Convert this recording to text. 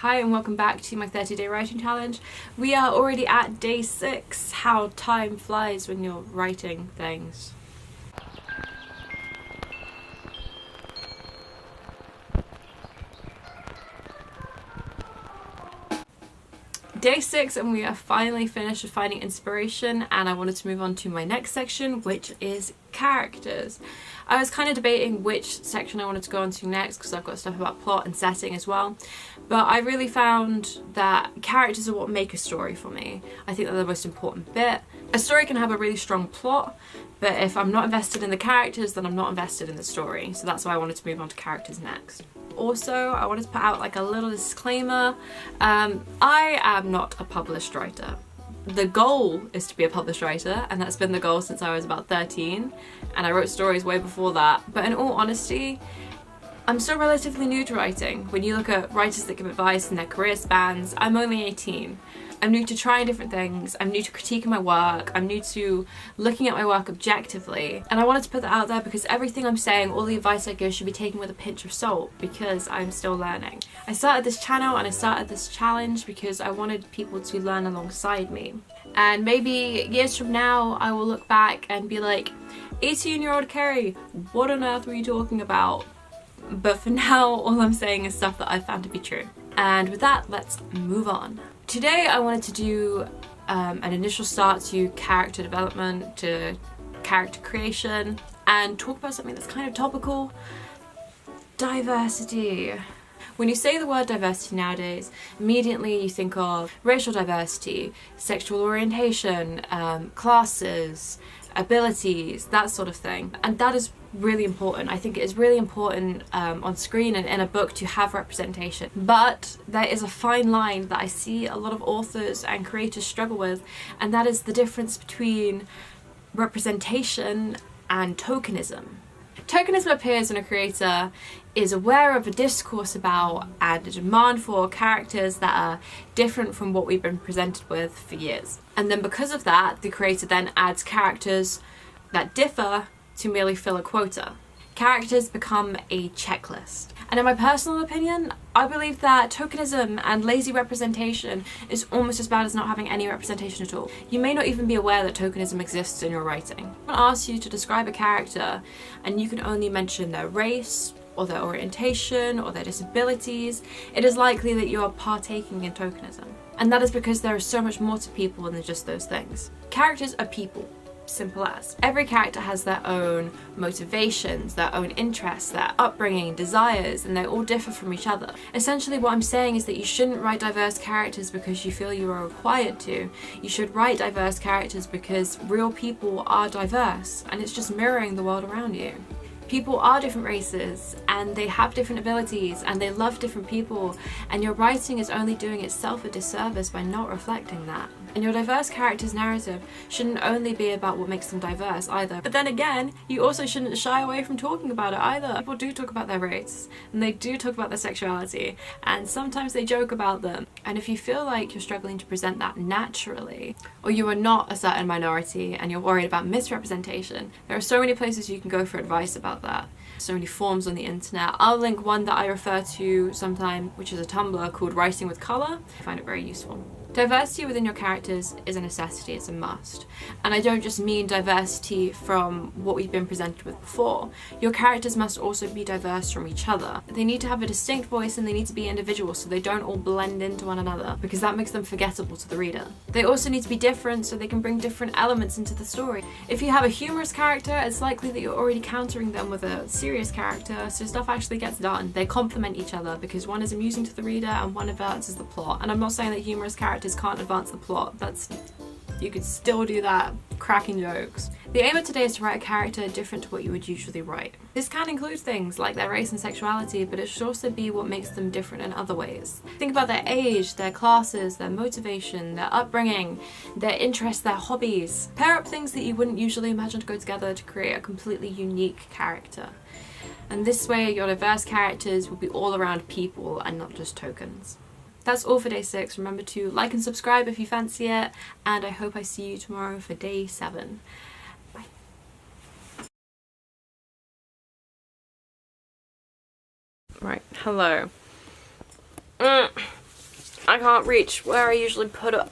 Hi and welcome back to my 30-day writing challenge. We are already at day 6. How time flies when you're writing things. Day 6 and we are finally finished with finding inspiration, and I wanted to move on to my next section, which is characters. I was kind of debating which section I wanted to go on to next because I've got stuff about plot and setting as well, but I really found that characters are what make a story for me. I think they're the most important bit. A story can have a really strong plot, but if I'm not invested in the characters, then I'm not invested in the story. So that's why I wanted to move on to characters next. Also, I wanted to put out like a little disclaimer. I am not a published writer. The goal is to be a published writer, and that's been the goal since I was about 13, and I wrote stories way before that. But in all honesty, I'm still relatively new to writing. When you look at writers that give advice in their career spans, I'm only 18. I'm new to trying different things, I'm new to critiquing my work, I'm new to looking at my work objectively, and I wanted to put that out there because everything I'm saying, all the advice I give, should be taken with a pinch of salt because I'm still learning. I started this channel and I started this challenge because I wanted people to learn alongside me. And maybe years from now I will look back and be like, 18-year-old Kerry, what on earth were you talking about? But for now, all I'm saying is stuff that I found to be true. And with that, let's move on. Today I wanted to do an initial start to character development, to character creation, and talk about something that's kind of topical: diversity. When you say the word diversity nowadays, immediately you think of racial diversity, sexual orientation, classes, abilities, that sort of thing. And that is really important. I think it is really important on screen and in a book to have representation. But there is a fine line that I see a lot of authors and creators struggle with, and that is the difference between representation and tokenism. Tokenism appears when a creator is aware of a discourse about and a demand for characters that are different from what we've been presented with for years. And then because of that, the creator then adds characters that differ to merely fill a quota. Characters become a checklist. And in my personal opinion, I believe that tokenism and lazy representation is almost as bad as not having any representation at all. You may not even be aware that tokenism exists in your writing. I'll ask you to describe a character and you can only mention their race, or their orientation, or their disabilities. It is likely that you are partaking in tokenism. And that is because there is so much more to people than just those things. Characters are people. Simple as. Every character has their own motivations, their own interests, their upbringing, desires, and they all differ from each other. Essentially what I'm saying is that you shouldn't write diverse characters because you feel you are required to. You should write diverse characters because real people are diverse, and it's just mirroring the world around you. People are different races and they have different abilities and they love different people, and your writing is only doing itself a disservice by not reflecting that. And your diverse character's narrative shouldn't only be about what makes them diverse either. But then again, you also shouldn't shy away from talking about it either. People do talk about their race and they do talk about their sexuality, and sometimes they joke about them. And if you feel like you're struggling to present that naturally, or you are not a certain minority and you're worried about misrepresentation, there are so many places you can go for advice about that. So many forums on the internet. I'll link one that I refer to sometime, which is a Tumblr called Writing with Colour. I find it very useful. Diversity within your characters is a necessity, it's a must. And I don't just mean diversity from what we've been presented with before. Your characters must also be diverse from each other. They need to have a distinct voice and they need to be individual so they don't all blend into one another, because that makes them forgettable to the reader. They also need to be different so they can bring different elements into the story. If you have a humorous character, it's likely that you're already countering them with a serious character, so stuff actually gets done. They complement each other because one is amusing to the reader and one advances the plot. And I'm not saying that humorous characters can't advance the plot. You could still do that, cracking jokes. The aim of today is to write a character different to what you would usually write. This can include things like their race and sexuality, but it should also be what makes them different in other ways. Think about their age, their classes, their motivation, their upbringing, their interests, their hobbies. Pair up things that you wouldn't usually imagine to go together to create a completely unique character. And this way your diverse characters will be all around people and not just tokens. That's all for day 6. Remember to like and subscribe if you fancy it, and I hope I see you tomorrow for day 7. Bye. Right, hello. I can't reach where I usually put it.